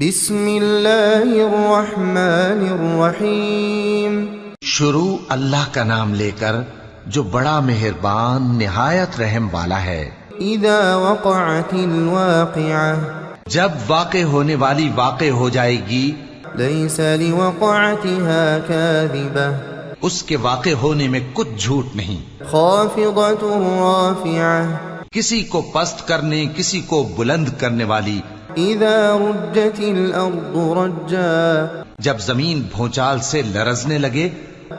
بسم اللہ الرحمن الرحیم۔ شروع اللہ کا نام لے کر جو بڑا مہربان نہایت رحم والا ہے۔ اذا وقعت الواقعہ، جب واقع ہونے والی واقع ہو جائے گی، لیس لوقعتها کاذبہ، اس کے واقع ہونے میں کچھ جھوٹ نہیں۔ خافضۃ رافعہ، کسی کو پست کرنے کسی کو بلند کرنے والی۔ اذا رجت الارض رجا، جب زمین بھونچال سے لرزنے لگے،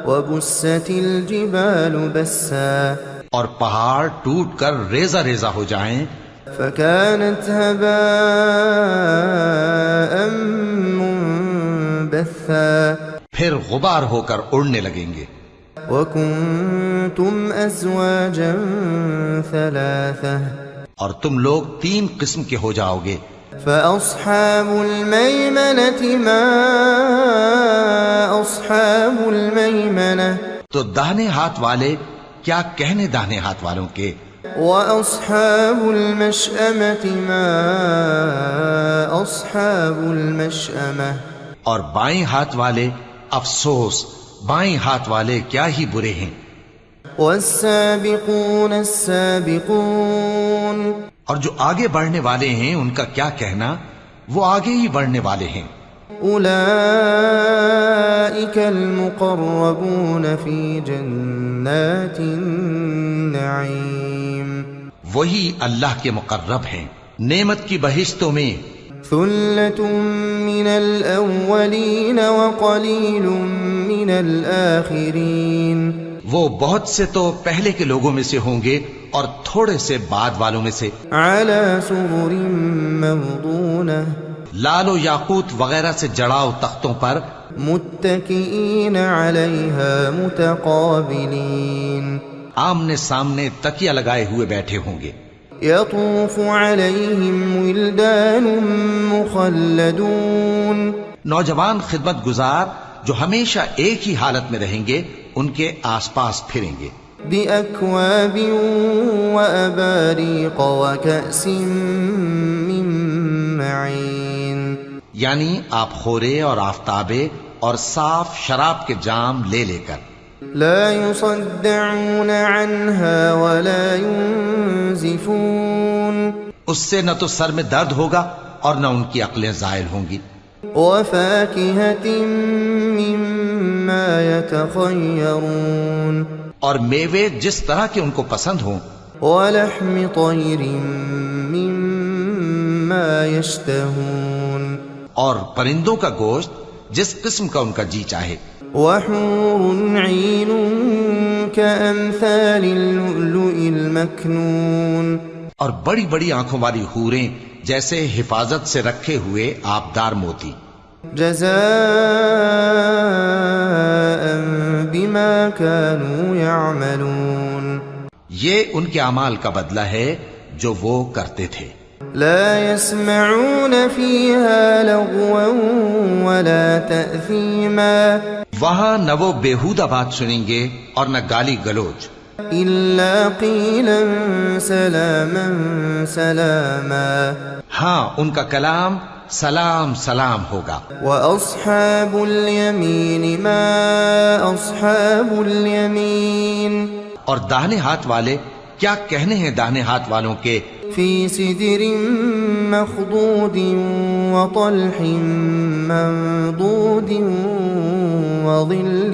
وبست الجبال بسا، اور پہاڑ ٹوٹ کر ریزہ ریزہ ہو جائیں، فكانت هباء منبثا، پھر غبار ہو کر اڑنے لگیں گے۔ وكنتم ازواجا ثلاثة، اور تم لوگ 3 قسم کے ہو جاؤ گے۔ فأصحاب الميمنة ما أصحاب الميمنة، تو داہنے ہاتھ والے کیا کہنے داہنے ہاتھ والوں کے، وأصحاب المشأمة ما أصحاب المشأمة، اور بائیں ہاتھ والے افسوس، بائیں ہاتھ والے کیا ہی برے ہیں۔ والسابقون السابقون، اور جو آگے بڑھنے والے ہیں ان کا کیا کہنا، وہ آگے ہی بڑھنے والے ہیں۔ أولئك المقربون في جنات النعيم، وہی اللہ کے مقرب ہیں نعمت کی بہشتوں میں۔ ثلة من الأولين وقليل من الآخرين، وہ بہت سے تو پہلے کے لوگوں میں سے ہوں گے اور تھوڑے سے بعد والوں میں سے۔ على سرر موضونة، لال و یاقوت وغیرہ سے جڑاؤ تختوں پر، متكئين عليها متقابلين، آمنے سامنے تکیہ لگائے ہوئے بیٹھے ہوں گے۔ يطوف عليهم ولدان مخلدون، نوجوان خدمت گزار جو ہمیشہ ایک ہی حالت میں رہیں گے ان کے آس پاس پھریں گے۔ بأكواب وأباريق وكأس من معين، یعنی آپ خورے اور آفتابے اور صاف شراب کے جام لے لے کر۔ لا يصدعون عنها ولا ينزفون، اس سے نہ تو سر میں درد ہوگا اور نہ ان کی عقلیں زائل ہوں گی۔ وفاكهة مما يتخيرون، اور میوے جس طرح کے ان کو پسند ہوں، ولحم طير مما يشتهون، اور پرندوں کا گوشت جس قسم کا ان کا جی چاہے۔ وحور عين كأمثال اللؤلؤ المكنون، اور بڑی بڑی آنکھوں والی حوریں جیسے حفاظت سے رکھے ہوئے آبدار موتی۔ جزاء بما كانوا يعملون، یہ ان کے اعمال کا بدلہ ہے جو وہ کرتے تھے۔ لا يسمعون فيها لغوا ولا تأثيما، وہاں نہ وہ بیہودہ بات سنیں گے اور نہ گالی گلوچ، إلا قيلا سلاما سلاما، ہاں ان کا کلام سلام سلام ہوگا۔ وأصحاب اليمين ما أصحاب اليمين، اور داہنے ہاتھ والے کیا کہنے ہیں داہنے ہاتھ والوں کے، في سدر مخضود وطلح منضود وظل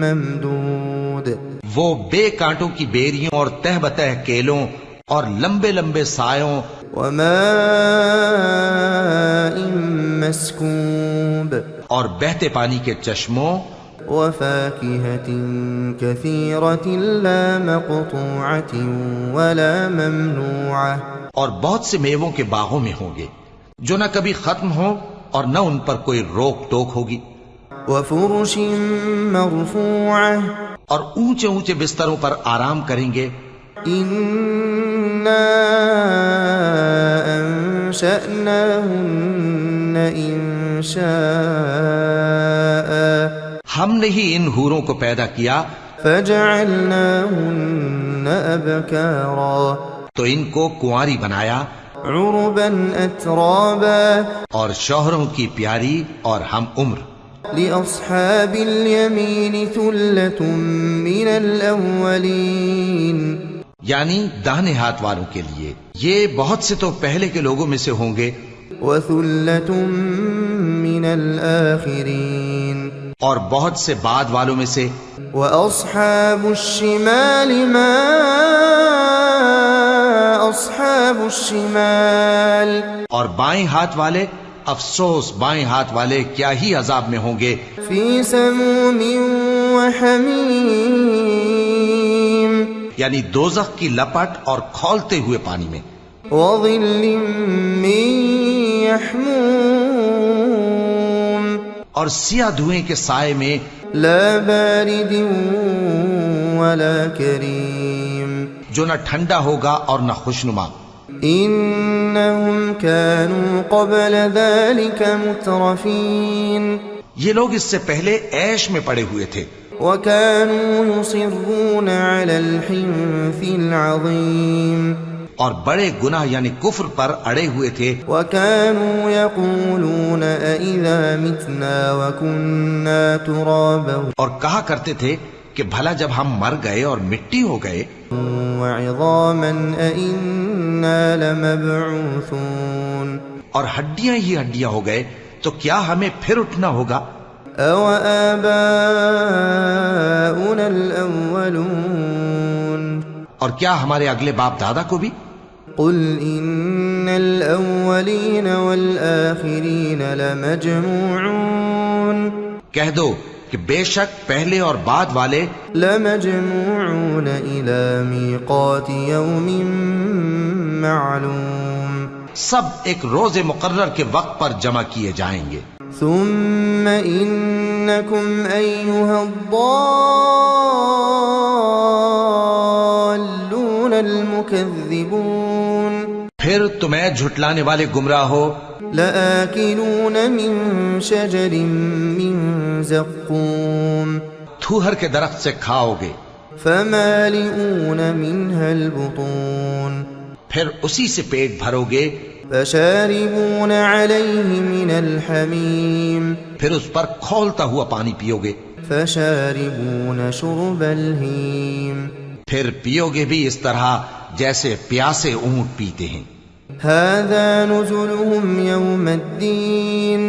ممدود، وہ بے کانٹوں کی بیریوں اور تہ بتہ کیلوں اور لمبے لمبے سایوں، وماء مسكوب، اور بہتے پانی کے چشموں، وفاكهة كثيرة لا مقطوعة ولا ممنوعة، اور بہت سے میووں کے باغوں میں ہوں گے جو نہ کبھی ختم ہوں اور نہ ان پر کوئی روک ٹوک ہوگی، وفرش مرفوعة، اور اونچے اونچے بستروں پر آرام کریں گے۔ إنا أنشأناهن إنشاء، ہم نے ہی ان حوروں کو پیدا کیا، فجعلناهن أبكارا، تو ان کو کنواری بنایا، عربا أترابا اور شوہروں کی پیاری اور ہم عمر. لأصحاب اليمين ثلة من الأولين یعنی داہنے ہاتھ والوں کے لیے یہ بہت سے تو پہلے کے لوگوں میں سے ہوں گے وثلة من الآخرين اور بہت سے بعد والوں میں سے. وأصحاب الشمال ما أصحاب الشمال اور بائیں ہاتھ والے افسوس بائیں ہاتھ والے کیا ہی عذاب میں ہوں گے. في سموم وحميم یعنی دوزخ کی لپٹ اور کھولتے ہوئے پانی میں. وظل من يحموم اور سیاہ دھوئیں کے سائے میں. لا بارد ولا كريم جو نہ ٹھنڈا ہوگا اور نہ خوشنما. إنهم كانوا قبل ذلك مترفين یہ لوگ اس سے پہلے عیش میں پڑے ہوئے تھے وكانوا يصرون على الحنث العظيم اور بڑے گناہ یعنی کفر پر اڑے ہوئے تھے. وكانوا يقولون أإذا متنا وكنا ترابا اور کہا کرتے تھے کہ بھلا جب ہم مر گئے اور مٹی ہو گئے وعظاما أإنا لمبعوثون اور ہڈیاں ہی ہڈیاں ہو گئے تو کیا ہمیں پھر اٹھنا ہوگا. أو آباؤنا الأولون اور کیا ہمارے اگلے باپ دادا کو بھی. قل إن الأولين والآخرين لمجموعون کہہ دو کہ بے شک پہلے اور بعد والے لمجموعون إلى ميقات يوم معلوم سب ایک روز مقرر کے وقت پر جمع کیے جائیں گے. ثم إنكم أيها الضالون المكذبون پھر تمہیں جھٹلانے والے گمراہ ہو لآكلون من شجر من زقوم تھوہر کے درخت سے کھاؤ گے فمالئون منها البطون پھر اسی سے پیٹ بھرو گے فشاربون عليه من الحميم پھر اس پر کھولتا ہوا پانی پیو گے فشاربون شرب الهيم پھر پیو گے بھی اس طرح جیسے پیاسے اونٹ پیتے ہیں. هذا نزلهم يوم الدين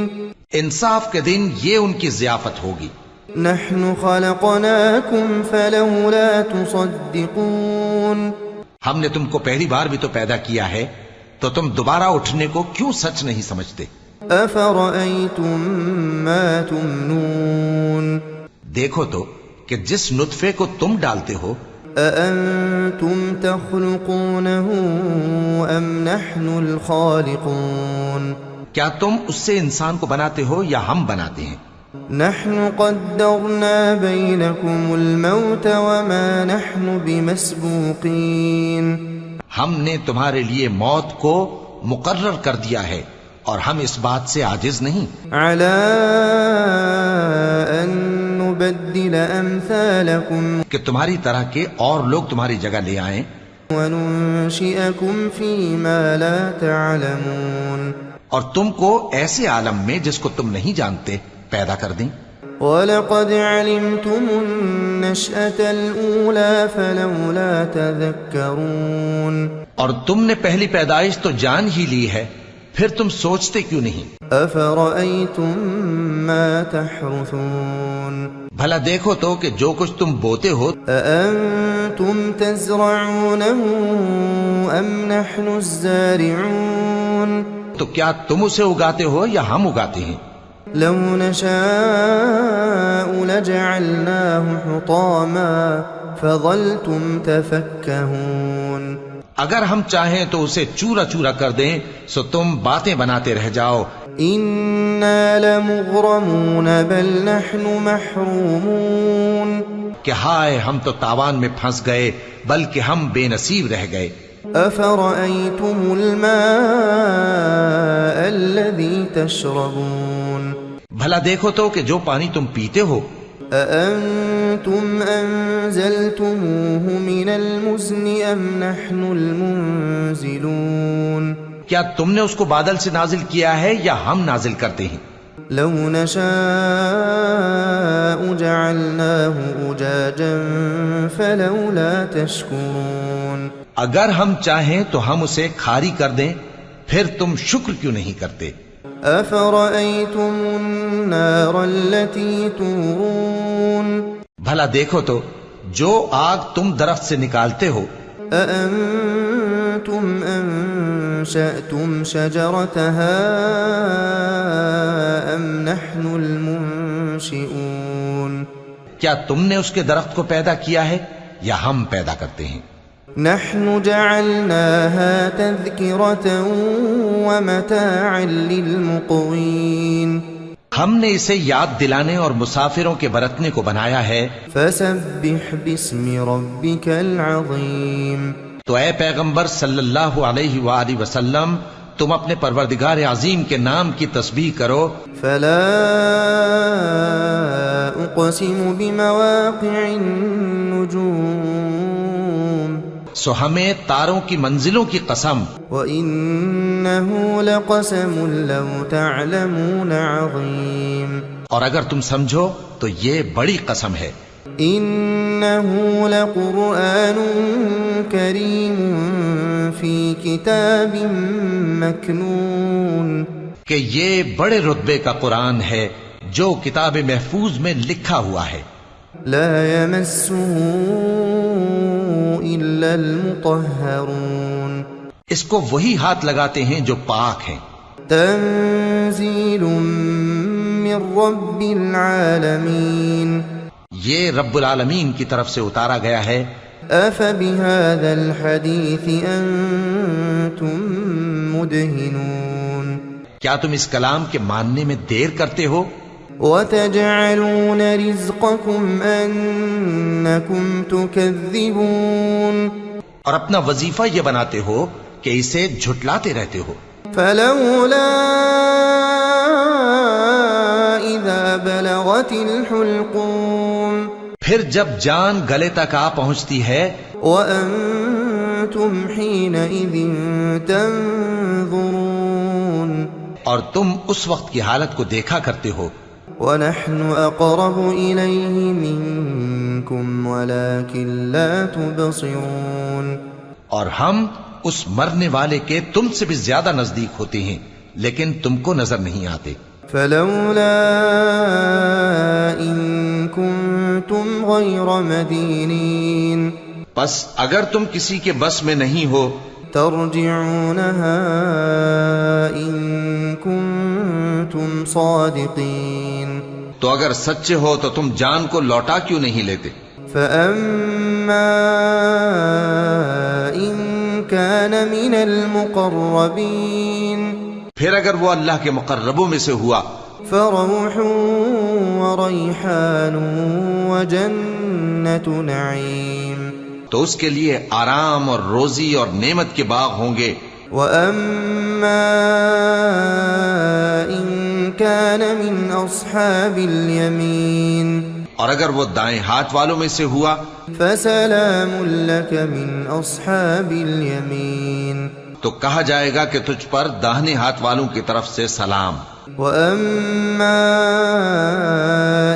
انصاف کے دن یہ ان کی ضیافت ہوگی. نحن خلقناكم فلولا تصدقون ہم نے تم کو پہلی بار بھی تو پیدا کیا ہے تو تم دوبارہ اٹھنے کو کیوں سچ نہیں سمجھتے. أفرأيتم ما تمنون دیکھو تو کہ جس نطفے کو تم ڈالتے ہو أأنتم تخلقونه أم نحن الخالقون کیا تم اس سے انسان کو بناتے ہو یا ہم بناتے ہیں. نحن قدرنا بينكم الموت وما نحن بمسبوقين ہم نے تمہارے لیے موت کو مقرر کر دیا ہے اور ہم اس بات سے عاجز نہیں على أن نبدل أمثالكم کہ تمہاری طرح کے اور لوگ تمہاری جگہ لے آئیں وننشئكم فيما لا تعلمون اور تم کو ایسے عالم میں جس کو تم نہیں جانتے پیدا کر دیں. وَلَقَدْ عَلِمْتُمُ النَّشْأَةَ الْأُولَى فَلَوْلَا تَذَكَّرُونَ اور تم نے پہلی پیدائش تو جان ہی لی ہے پھر تم سوچتے کیوں نہیں. أَفَرَأَيْتُم مَّا تَحْرُثُونَ بھلا دیکھو تو کہ جو کچھ تم بوتے ہو أَأَنتُمْ تَزْرَعُونَهُ أَمْ نَحْنُ الزَّارِعُونَ تو کیا تم اسے اگاتے ہو یا ہم اگاتے ہیں. لو نشاء لجعلناه حطاما فظلتم تفكهون اگر ہم چاہیں تو اسے چورا چورا کر دیں سو تم باتیں بناتے رہ جاؤ. إنا لمغرمون بل نحن محرومون کہ ہائے ہم تو تاوان میں پھنس گئے بلکہ ہم بے نصیب رہ گئے. أفرأيتم الماء الذي تشربون بھلا دیکھو تو کہ جو پانی تم پیتے ہو أأنتم أنزلتموه من المزن أم نحن المنزلون کیا تم نے اس کو بادل سے نازل کیا ہے یا ہم نازل کرتے ہیں؟ لو نشاء جعلناه أجاجا فلولا تشكرون اگر ہم چاہیں تو ہم اسے کھاری کر دیں، پھر تم شکر کیوں نہیں کرتے؟ أفرأيتم النار التي تورون بھلا دیکھو تو جو آگ تم درخت سے نکالتے ہو، أأنتم أنشأتم شجرتها أم نحن المنشئون کیا تم نے اس کے درخت کو پیدا کیا ہے یا ہم پیدا کرتے ہیں؟ نحن جعلناها تذكرة ومتاعا للمقوين ہم نے اسے یاد دلانے اور مسافروں کے برتنے کو بنایا ہے۔ فسبح باسم ربك العظيم تو اے پیغمبر صلی اللہ علیہ وآلہ وسلم، تم اپنے پروردگار عظیم کے نام کی تسبیح کرو۔ فلا اقسم بمواقع النجوم سو ہمیں تاروں کی منزلوں کی قسم، وإنه لقسم لو تعلمون عظيم اور اگر تم سمجھو تو یہ بڑی قسم ہے۔ إنه لقرآن كريم في كتاب مكنون کہ یہ بڑے رتبے کا قرآن ہے جو کتاب محفوظ میں لکھا ہوا ہے۔ لا يمسه إلا المطهرون اس کو وہی ہاتھ لگاتے ہیں جو پاک ہیں۔ تنزيل من رب العالمين یہ رب العالمین کی طرف سے اتارا گیا ہے۔ أفبهذا الحديث أنتم مدهنون کیا تم اس کلام کے ماننے میں دیر کرتے ہو؟ وتجعلون رزقكم أنكم تكذبون اور اپنا وظیفہ یہ بناتے ہو کہ اسے جھٹلاتے رہتے ہو۔ فلولا إذا بلغت الحلقوم پھر جب جان گلے تک آ پہنچتی ہے، وأنتم حينئذ تنظرون اور تم اس وقت کی حالت کو دیکھا کرتے ہو۔ ونحن أقرب إليه منكم ولكن لا تبصرون اور ہم اس مرنے والے کے تم سے بھی زیادہ نزدیک ہوتے ہیں لیکن تم کو نظر نہیں آتے۔ فلولا إن كنتم غير مدينين پس اگر تم کسی کے بس میں نہیں ہو ترجعونها إن كنتم صادقين تو اگر سچے ہو تو تم جان کو لوٹا کیوں نہیں لیتے؟ فأما إن كان من المقربين پھر اگر وہ اللہ کے مقربوں میں سے ہوا فروح وريحان وجنة نعيم تو اس کے لیے آرام اور روزی اور نعمت کے باغ ہوں گے۔ وأما إن كان من أصحاب اليمين اور اگر وہ دائیں ہاتھ والوں میں سے ہوا فسلام لك من أصحاب اليمين تو کہا جائے گا کہ تجھ پر داہنے ہاتھ والوں کی طرف سے سلام۔ وأما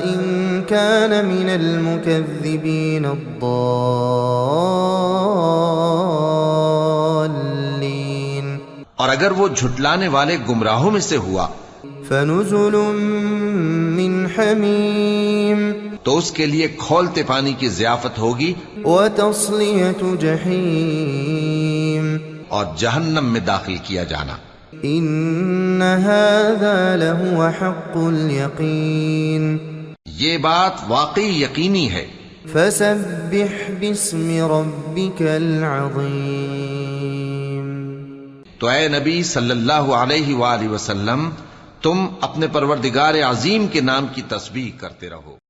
إن كان من المكذبين الضالين اور اگر وہ جھٹلانے والے گمراہوں میں سے ہوا فنزل من حميم تو اس کے لیے کھولتے پانی کی ضیافت ہوگی وتصلية جحيم اور جہنم میں داخل کیا جانا۔ إن هذا لهو حق اليقين یہ بات واقعی یقینی ہے۔ فسبح باسم ربك العظيم تو اے نبی صلی اللہ علیہ وآلہ وسلم، تم اپنے پروردگار عظیم کے نام کی تسبیح کرتے رہو۔